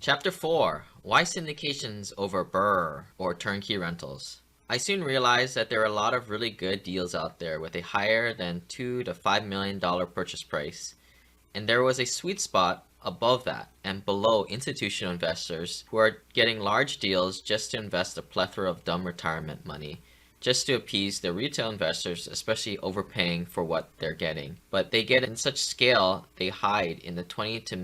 Chapter 4. Why Syndications over BRRR or Turnkey Rentals. I soon realized that there are a lot of really good deals out there with a higher than $2 to $5 million purchase price, and there was a sweet spot above that and below institutional investors who are getting large deals just to invest a plethora of dumb retirement money, just to appease their retail investors, especially overpaying for what they're getting. But they get it in such scale, they hide in the $20 to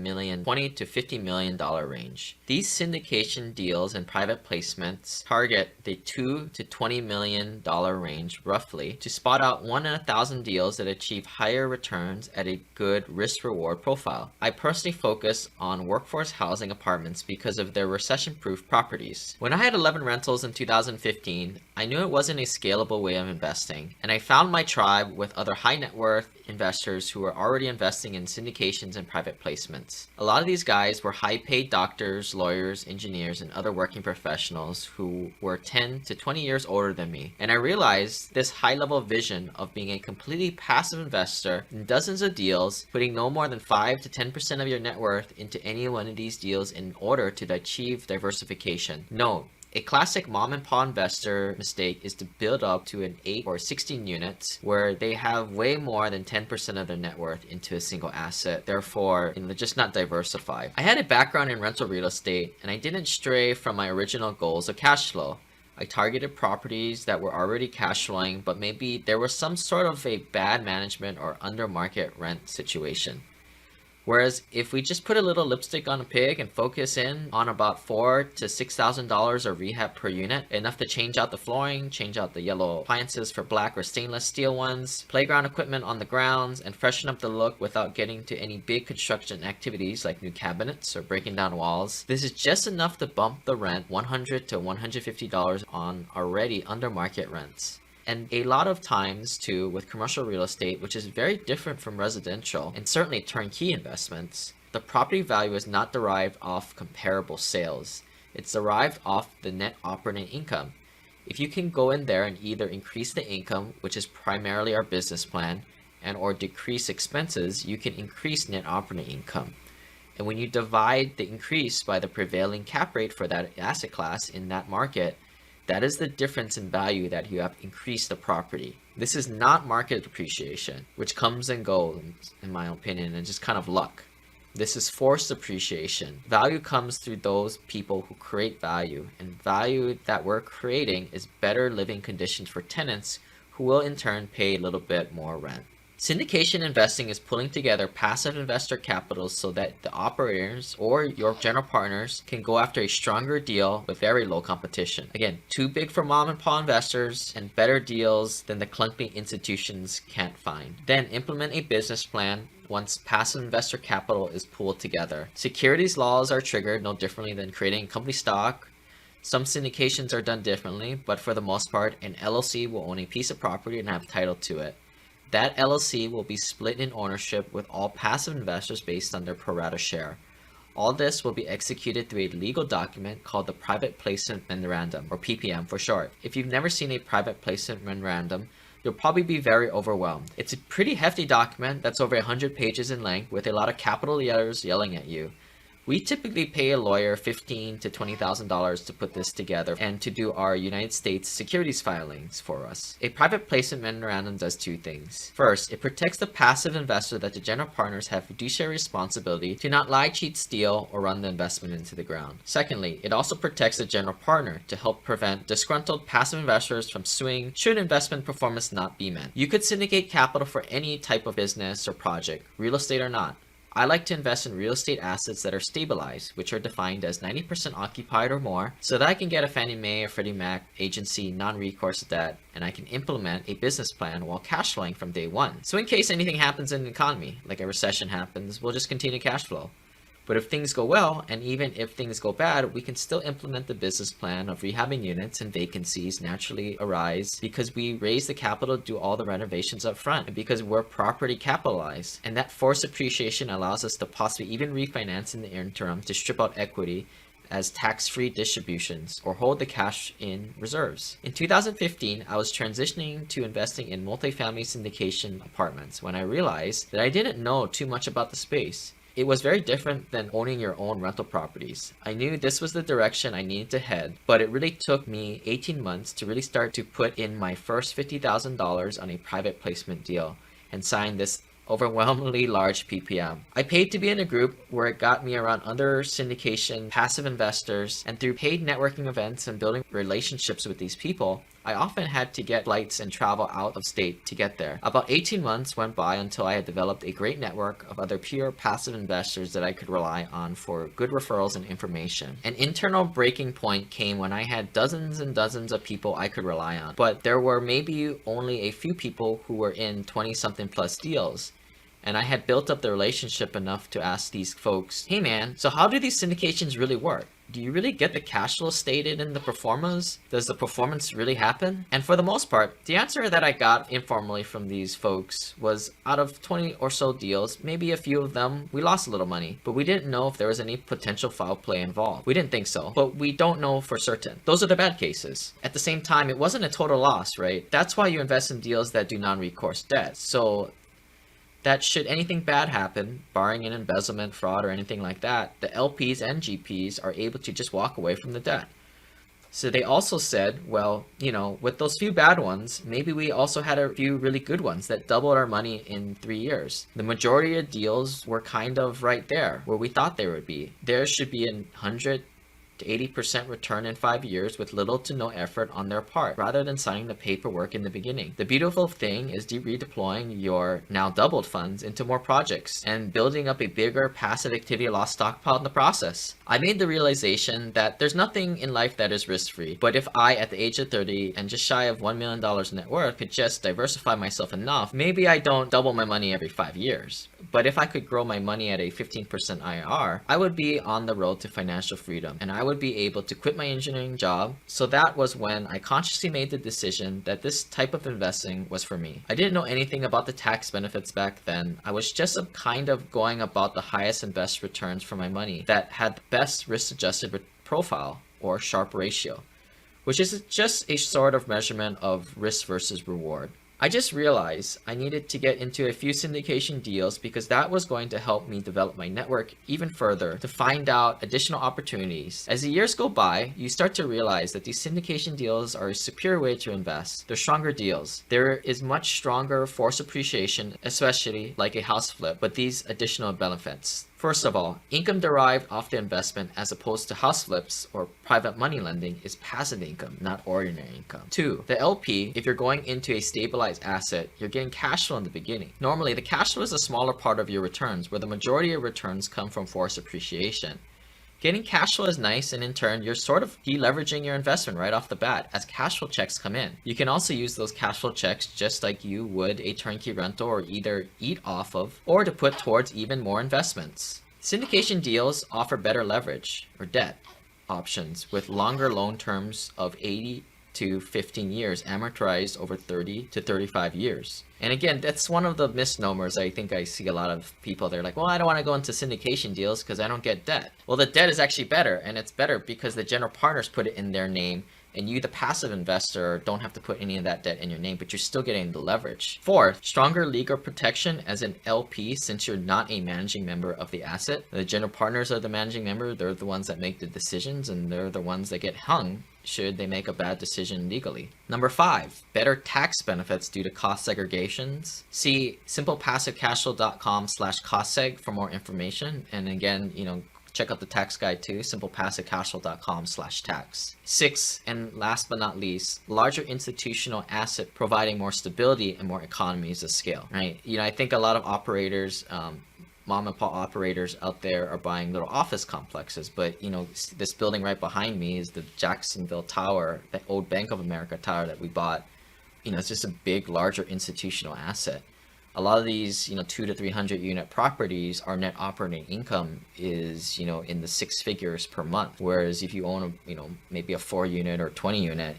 $50 million range. These syndication deals and private placements target the $2 to $20 million range roughly to spot out 1 in 1,000 deals that achieve higher returns at a good risk-reward profile. I personally focus on workforce housing apartments because of their recession-proof properties. When I had 11 rentals in 2015, I knew it wasn't a scalable way of investing, and I found my tribe with other high net worth investors who were already investing in syndications and private placements. A lot of these guys were high paid doctors, lawyers, engineers, and other working professionals who were 10 to 20 years older than me. And I realized this high level vision of being a completely passive investor in dozens of deals, putting no more than 5 to 10% of your net worth into any one of these deals in order to achieve diversification. No. A classic mom and pop investor mistake is to build up to an 8 or 16 units where they have way more than 10% of their net worth into a single asset, therefore just not diversified. I had a background in rental real estate and I didn't stray from my original goals of cash flow. I targeted properties that were already cash flowing, but maybe there was some sort of a bad management or under market rent situation. Whereas if we just put a little lipstick on a pig and focus in on about $4,000 to $6,000 of rehab per unit, enough to change out the flooring, change out the yellow appliances for black or stainless steel ones, playground equipment on the grounds, and freshen up the look without getting to any big construction activities like new cabinets or breaking down walls, this is just enough to bump the rent $100 to $150 on already under market rents. And a lot of times too with commercial real estate, which is very different from residential and certainly turnkey investments, the property value is not derived off comparable sales. It's derived off the net operating income. If you can go in there and either increase the income, which is primarily our business plan, and or decrease expenses, you can increase net operating income. And when you divide the increase by the prevailing cap rate for that asset class in that market, that is the difference in value that you have increased the property. This is not market appreciation, which comes and goes, in my opinion, and just kind of luck. This is forced appreciation. Value comes through those people who create value, and value that we're creating is better living conditions for tenants who will in turn pay a little bit more rent. Syndication investing is pulling together passive investor capital so that the operators or your general partners can go after a stronger deal with very low competition. Again, too big for mom and pop investors and better deals than the clunky institutions can't find. Then implement a business plan once passive investor capital is pooled together. Securities laws are triggered no differently than creating company stock. Some syndications are done differently, but for the most part, an LLC will own a piece of property and have title to it. That LLC will be split in ownership with all passive investors based on their pro rata share. All this will be executed through a legal document called the Private Placement Memorandum, or PPM for short. If you've never seen a Private Placement Memorandum, you'll probably be very overwhelmed. It's a pretty hefty document that's over 100 pages in length with a lot of capital letters yelling at you. We typically pay a lawyer $15,000 to $20,000 to put this together and to do our United States securities filings for us. A private placement memorandum does two things. First, it protects the passive investor that the general partners have fiduciary responsibility to not lie, cheat, steal, or run the investment into the ground. Secondly, it also protects the general partner to help prevent disgruntled passive investors from suing should investment performance not be met. You could syndicate capital for any type of business or project, real estate or not. I like to invest in real estate assets that are stabilized, which are defined as 90% occupied or more, so that I can get a Fannie Mae or Freddie Mac agency non-recourse debt, and I can implement a business plan while cash flowing from day one. So in case anything happens in the economy, like a recession happens, we'll just continue cash flow. But if things go well, and even if things go bad, we can still implement the business plan of rehabbing units, and vacancies naturally arise because we raise the capital to do all the renovations up front and because we're property capitalized. And that forced appreciation allows us to possibly even refinance in the interim to strip out equity as tax-free distributions or hold the cash in reserves. In 2015, I was transitioning to investing in multifamily syndication apartments when I realized that I didn't know too much about the space. It was very different than owning your own rental properties. I knew this was the direction I needed to head, but it really took me 18 months to really start to put in my first $50,000 on a private placement deal and sign this overwhelmingly large PPM. I paid to be in a group where it got me around other syndication passive investors, and through paid networking events and building relationships with these people, I often had to get flights and travel out of state to get there. About 18 months went by until I had developed a great network of other pure passive investors that I could rely on for good referrals and information. An internal breaking point came when I had dozens and dozens of people I could rely on, but there were maybe only a few people who were in 20-something plus deals. And I had built up the relationship enough to ask these folks, hey man, so how do these syndications really work? Do you really get the cash flow stated in the performance? Does the performance really happen? And for the most part, the answer that I got informally from these folks was out of 20 or so deals, maybe a few of them, we lost a little money, but we didn't know if there was any potential foul play involved. We didn't think so, but we don't know for certain. Those are the bad cases. At the same time, it wasn't a total loss, right? That's why you invest in deals that do non-recourse debt. So that should anything bad happen, barring an embezzlement, fraud, or anything like that, the LPs and GPs are able to just walk away from the debt. So they also said, well, with those few bad ones, maybe we also had a few really good ones that doubled our money in 3 years. The majority of deals were kind of right there where we thought they would be. There should be 100 to 80% return in 5 years with little to no effort on their part, rather than signing the paperwork in the beginning. The beautiful thing is redeploying your now doubled funds into more projects and building up a bigger passive activity loss stockpile in the process. I made the realization that there's nothing in life that is risk-free, but if I, at the age of 30 and just shy of $1 million net worth, could just diversify myself enough, maybe I don't double my money every 5 years. But if I could grow my money at a 15% IRR, I would be on the road to financial freedom, and I would be able to quit my engineering job. So that was when I consciously made the decision that this type of investing was for me. I didn't know anything about the tax benefits back then. I was just kind of going about the highest and best returns for my money that had the best risk-adjusted profile, or Sharpe ratio, which is just a sort of measurement of risk versus reward. I just realized I needed to get into a few syndication deals because that was going to help me develop my network even further to find out additional opportunities. As the years go by, you start to realize that these syndication deals are a superior way to invest. They're stronger deals. There is much stronger force appreciation, especially like a house flip, but these additional benefits. First of all, income derived off the investment as opposed to house flips or private money lending is passive income, not ordinary income. 2, the LP, if you're going into a stabilized asset, you're getting cash flow in the beginning. Normally, the cash flow is a smaller part of your returns, where the majority of returns come from force appreciation. Getting cash flow is nice, and in turn, you're sort of deleveraging your investment right off the bat as cash flow checks come in. You can also use those cash flow checks just like you would a turnkey rental, or either eat off of or to put towards even more investments. Syndication deals offer better leverage or debt options with longer loan terms of 80 to 15 years, amortized over 30 to 35 years. And again, that's one of the misnomers. I think I see a lot of people, they're like, well, I don't want to go into syndication deals because I don't get debt. Well, the debt is actually better, and it's better because the general partners put it in their name, and you, the passive investor, don't have to put any of that debt in your name, but you're still getting the leverage. 4, stronger legal protection as an LP, since you're not a managing member of the asset. The general partners are the managing member. They're the ones that make the decisions, and they're the ones that get hung should they make a bad decision legally. Number 5, better tax benefits due to cost segregations. See simplepassivecashflow.com/costseg for more information. And again, check out the tax guide too, simplepassivecashflow.com/tax. 6, and last but not least, larger institutional asset providing more stability and more economies of scale, right? I think a lot of operators, mom and pop operators out there are buying little office complexes, but this building right behind me is the Jacksonville Tower, the old Bank of America tower that we bought. It's just a big, larger institutional asset. A lot of these, 200 to 300 unit properties, our net operating income is, in the 6 figures per month. Whereas if you own maybe a 4 unit or 20 unit,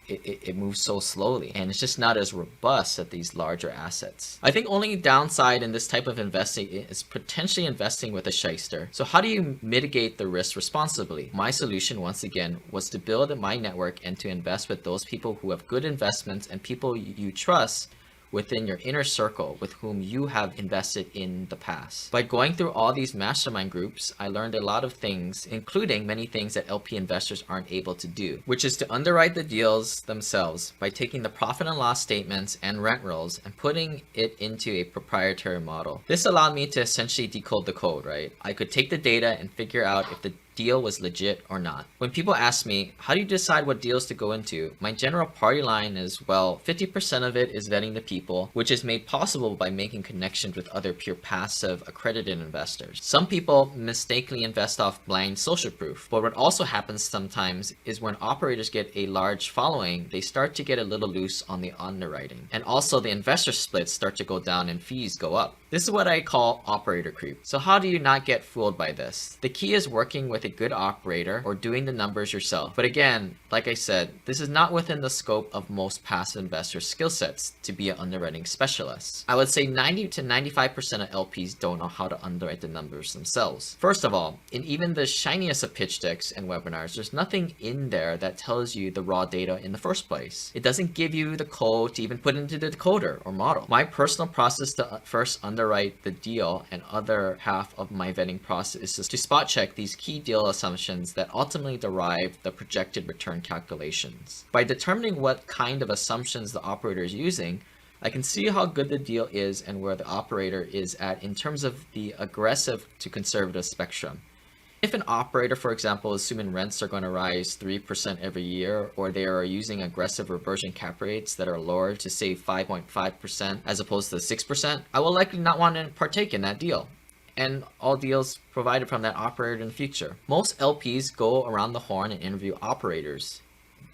it moves so slowly, and it's just not as robust as these larger assets. I think only downside in this type of investing is potentially investing with a shyster. So how do you mitigate the risk responsibly? My solution, once again, was to build my network and to invest with those people who have good investments and people you trust within your inner circle with whom you have invested in the past. By going through all these mastermind groups, I learned a lot of things, including many things that LP investors aren't able to do, which is to underwrite the deals themselves by taking the profit and loss statements and rent rolls and putting it into a proprietary model. This allowed me to essentially decode the code, right? I could take the data and figure out if the deal was legit or not. When people ask me, how do you decide what deals to go into? My general party line is, well, 50% of it is vetting the people, which is made possible by making connections with other pure passive accredited investors. Some people mistakenly invest off blind social proof, but what also happens sometimes is when operators get a large following, they start to get a little loose on the underwriting. And also the investor splits start to go down and fees go up. This is what I call operator creep. So how do you not get fooled by this? The key is working with a good operator or doing the numbers yourself. But again, like I said, this is not within the scope of most passive investors' skill sets to be an underwriting specialist. I would say 90 to 95% of LPs don't know how to underwrite the numbers themselves. First of all, in even the shiniest of pitch decks and webinars, there's nothing in there that tells you the raw data in the first place. It doesn't give you the code to even put into the decoder or model. My personal process to first underwrite the deal and other half of my vetting process is to spot check these key deal assumptions that ultimately derive the projected return calculations. By determining what kind of assumptions the operator is using, I can see how good the deal is and where the operator is at in terms of the aggressive to conservative spectrum. If an operator, for example, is assuming rents are going to rise 3% every year, or they are using aggressive reversion cap rates that are lower to say 5.5% as opposed to 6%, I will likely not want to partake in that deal, and all deals provided from that operator in the future. Most LPs go around the horn and interview operators,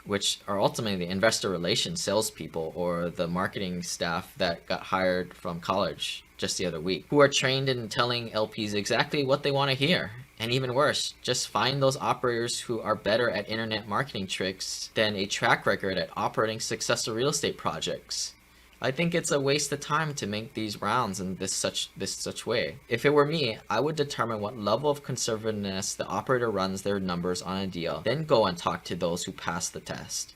which are ultimately the investor relations salespeople or the marketing staff that got hired from college just the other week, who are trained in telling LPs exactly what they want to hear. And even worse, just find those operators who are better at internet marketing tricks than a track record at operating successful real estate projects. I think it's a waste of time to make these rounds in this such way. If it were me, I would determine what level of conservativeness the operator runs their numbers on a deal, then go and talk to those who pass the test.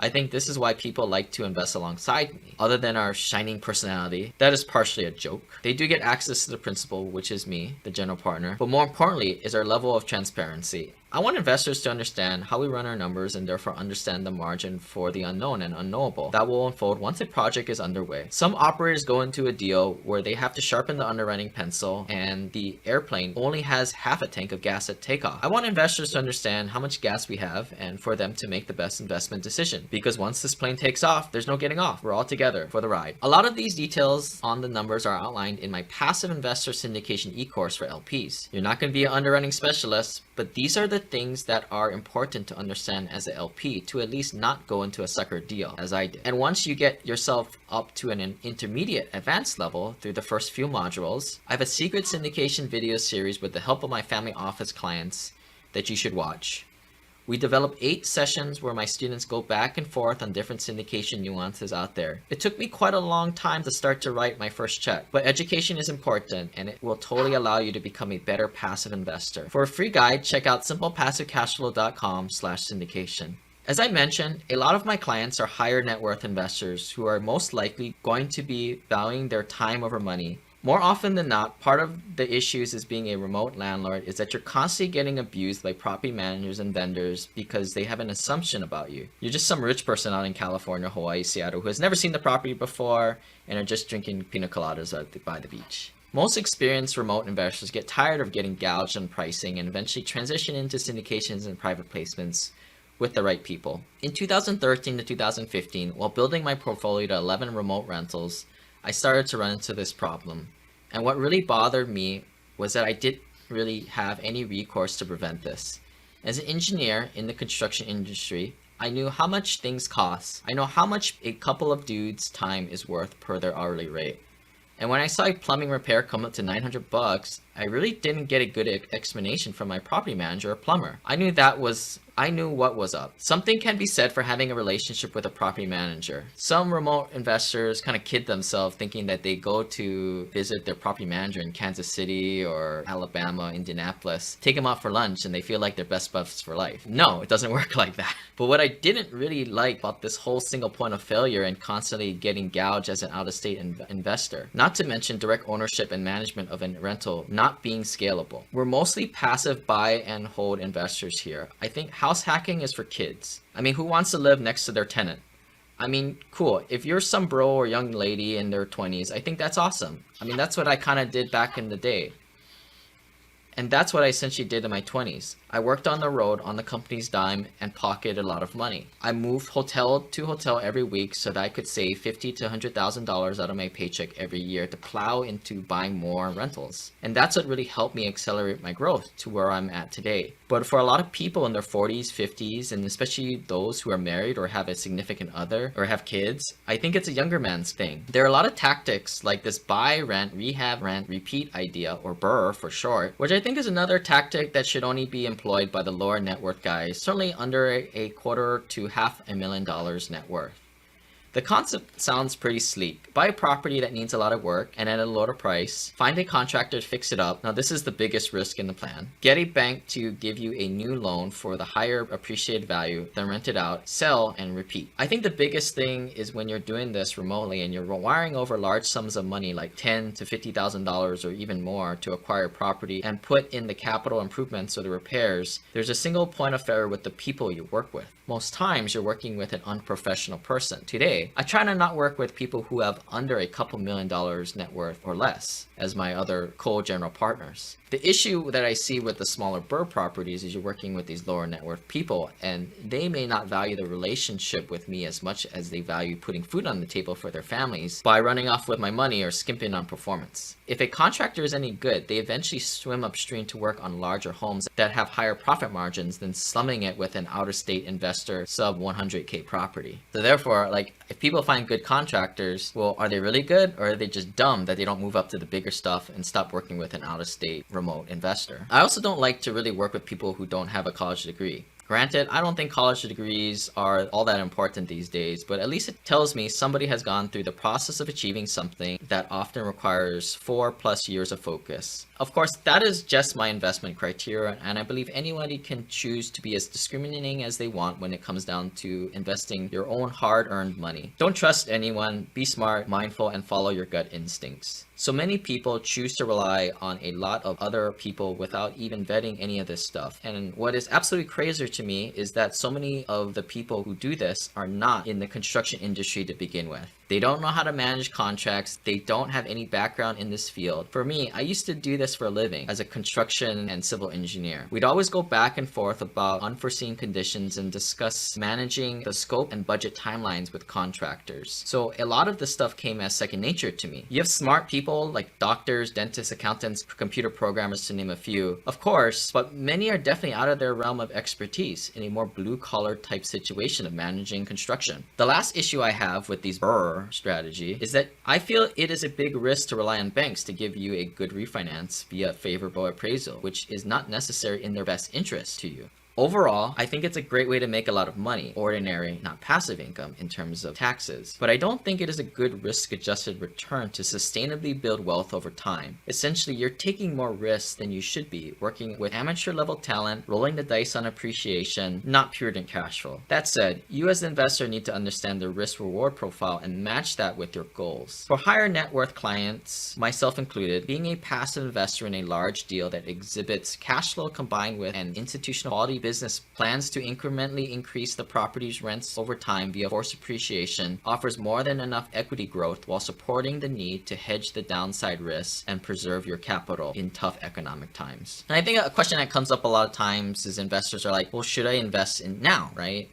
I think this is why people like to invest alongside me. Other than our shining personality, that is partially a joke. They do get access to the principal, which is me, the general partner, but more importantly is our level of transparency. I want investors to understand how we run our numbers and therefore understand the margin for the unknown and unknowable that will unfold once a project is underway. Some operators go into a deal where they have to sharpen the underwriting pencil and the airplane only has half a tank of gas at takeoff. I want investors to understand how much gas we have and for them to make the best investment decision, because once this plane takes off, there's no getting off. We're all together for the ride. A lot of these details on the numbers are outlined in my passive investor syndication e-course for LPs. You're not going to be an underwriting specialist, but these are the things that are important to understand as an LP to at least not go into a sucker deal as I did. And once you get yourself up to an intermediate advanced level through the first few modules, I have a secret syndication video series with the help of my family office clients that you should watch. We develop 8 sessions where my students go back and forth on different syndication nuances out there. It took me quite a long time to start to write my first check, but education is important and it will totally allow you to become a better passive investor. For a free guide, check out simplepassivecashflow.com/syndication. As I mentioned, a lot of my clients are higher net worth investors who are most likely going to be valuing their time over money. More often than not, part of the issues is being a remote landlord is that you're constantly getting abused by property managers and vendors because they have an assumption about you. You're just some rich person out in California, Hawaii, Seattle who has never seen the property before and are just drinking pina coladas by the beach. Most experienced remote investors get tired of getting gouged on pricing and eventually transition into syndications and private placements with the right people. In 2013 to 2015, while building my portfolio to 11 remote rentals, I started to run into this problem. And what really bothered me was that I didn't really have any recourse to prevent this. As an engineer in the construction industry, I knew how much things cost. I know how much a couple of dudes' time is worth per their hourly rate. And when I saw a plumbing repair come up to $900, I really didn't get a good explanation from my property manager or plumber. I knew that was I knew what was up. Something can be said for having a relationship with a property manager. Some remote investors kind of kid themselves thinking that they go to visit their property manager in Kansas City or Alabama, Indianapolis, take them out for lunch, and they feel like they're best buds for life. No, it doesn't work like that. But what I didn't really like about this whole single point of failure and constantly getting gouged as an out-of-state investor, not to mention direct ownership and management of a rental not being scalable. We're mostly passive buy and hold investors here. I think house hacking is for kids. I mean, who wants to live next to their tenant? I mean, cool. If you're some bro or young lady in their 20s, I think that's awesome. I mean, that's what I kind of did back in the day. And that's what I essentially did in my 20s. I worked on the road on the company's dime and pocketed a lot of money. I moved hotel to hotel every week so that I could save $50,000 to $100,000 out of my paycheck every year to plow into buying more rentals. And that's what really helped me accelerate my growth to where I'm at today. But for a lot of people in their 40s, 50s, and especially those who are married or have a significant other or have kids, I think it's a younger man's thing. There are a lot of tactics like this buy, rent, rehab, rent, repeat idea, or BRRR for short, which I think is another tactic that should only be employed by the lower net worth guys, certainly under a quarter to $500,000 net worth. The concept sounds pretty sleek. Buy a property that needs a lot of work and at a lower price. Find a contractor to fix it up. Now this is the biggest risk in the plan. Get a bank to give you a new loan for the higher appreciated value, then rent it out, sell, and repeat. I think the biggest thing is when you're doing this remotely and you're wiring over large sums of money like $10,000 to $50,000 or even more to acquire property and put in the capital improvements or the repairs, there's a single point of failure with the people you work with. Most times you're working with an unprofessional person. Today, I try to not work with people who have under a couple $1,000,000 net worth or less as my other co-general partners. The issue that I see with the smaller BRRRR properties is you're working with these lower net worth people and they may not value the relationship with me as much as they value putting food on the table for their families by running off with my money or skimping on performance. If a contractor is any good, they eventually swim upstream to work on larger homes that have higher profit margins than slumming it with an out-of-state investor sub 100K property. So therefore, like, if people find good contractors, well, are they really good or are they just dumb that they don't move up to the bigger stuff and stop working with an out-of-state remote investor? I also don't like to really work with people who don't have a college degree. Granted, I don't think college degrees are all that important these days, but at least it tells me somebody has gone through the process of achieving something that often requires 4+ years of focus. Of course, that is just my investment criteria, and I believe anybody can choose to be as discriminating as they want when it comes down to investing your own hard-earned money. Don't trust anyone, be smart, mindful, and follow your gut instincts. So many people choose to rely on a lot of other people without even vetting any of this stuff. And what is absolutely crazy to me is that so many of the people who do this are not in the construction industry to begin with. They don't know how to manage contracts. They don't have any background in this field. For me, I used to do this for a living as a construction and civil engineer. We'd always go back and forth about unforeseen conditions and discuss managing the scope and budget timelines with contractors. So a lot of this stuff came as second nature to me. You have smart people like doctors, dentists, accountants, computer programmers, to name a few, of course, but many are definitely out of their realm of expertise in a more blue-collar type situation of managing construction. The last issue I have with these BRRRR strategy is that I feel it is a big risk to rely on banks to give you a good refinance via favorable appraisal, which is not necessary in their best interest to you. Overall, I think it's a great way to make a lot of money, ordinary, not passive income in terms of taxes, but I don't think it is a good risk-adjusted return to sustainably build wealth over time. Essentially, you're taking more risks than you should be, working with amateur-level talent, rolling the dice on appreciation, not prudent cash flow. That said, you as the investor need to understand the risk-reward profile and match that with your goals. For higher net worth clients, myself included, being a passive investor in a large deal that exhibits cash flow combined with an institutional quality business plans to incrementally increase the property's rents over time via forced appreciation offers more than enough equity growth while supporting the need to hedge the downside risks and preserve your capital in tough economic times. And I think a question that comes up a lot of times is investors are like, well, should I invest in now, right?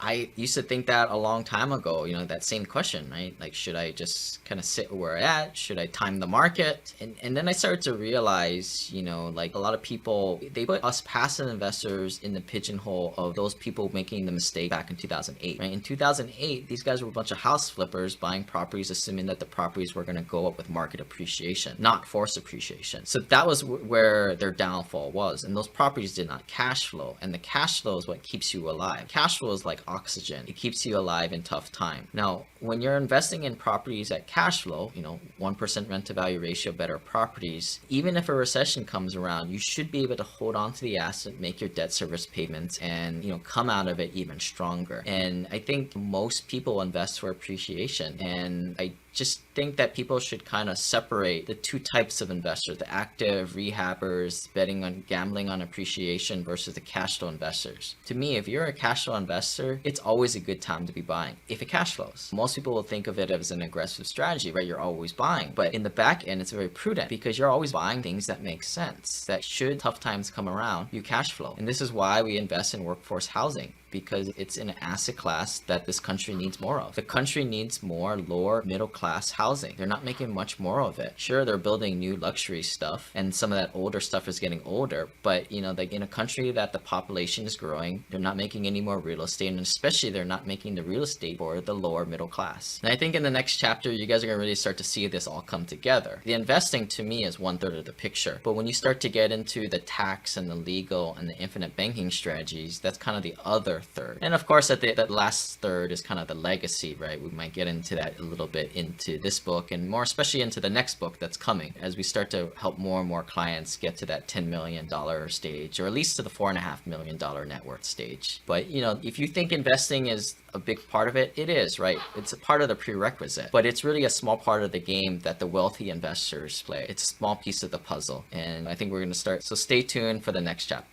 I used to think that a long time ago, that same question, right? Like, should I just kind of sit where I'm at? Should I time the market? And then I started to realize, like a lot of people, they put us passive investors in the pigeonhole of those people making the mistake back in 2008, right? In 2008, these guys were a bunch of house flippers buying properties, assuming that the properties were going to go up with market appreciation, not forced appreciation. So that was where their downfall was. And those properties did not cash flow. And the cash flow is what keeps you alive. Cash flow is like oxygen. It keeps you alive in tough time. Now, when you're investing in properties at cash flow, 1% rent to value ratio better properties, even if a recession comes around, you should be able to hold on to the asset, make your debt service payments, and come out of it even stronger. And I think most people invest for appreciation, and I just think that people should kind of separate the two types of investors: the active rehabbers betting on gambling on appreciation versus the cash flow investors. To me, if you're a cash flow investor, it's always a good time to be buying if it cash flows. Most people will think of it as an aggressive strategy, right? You're always buying, but in the back end, it's very prudent because you're always buying things that make sense, that should tough times come around, you cash flow. And this is why we invest in workforce housing, because it's an asset class that this country needs more of. The country needs more lower middle class housing. They're not making much more of it. Sure, they're building new luxury stuff, and some of that older stuff is getting older, but like in a country that the population is growing, they're not making any more real estate, and especially they're not making the real estate for the lower middle class. And I think in the next chapter, you guys are gonna really start to see this all come together. The investing to me is 1/3 of the picture, but when you start to get into the tax and the legal and the infinite banking strategies, that's kind of the other third. And of course, that last third is kind of the legacy, right? We might get into that a little bit into this book, and more especially into the next book that's coming, as we start to help more and more clients get to that $10 million stage, or at least to the $4.5 million net worth stage. But if you think investing is a big part of it, it is, right? It's a part of the prerequisite, but it's really a small part of the game that the wealthy investors play. It's a small piece of the puzzle, and I think we're going to start. So stay tuned for the next chapter.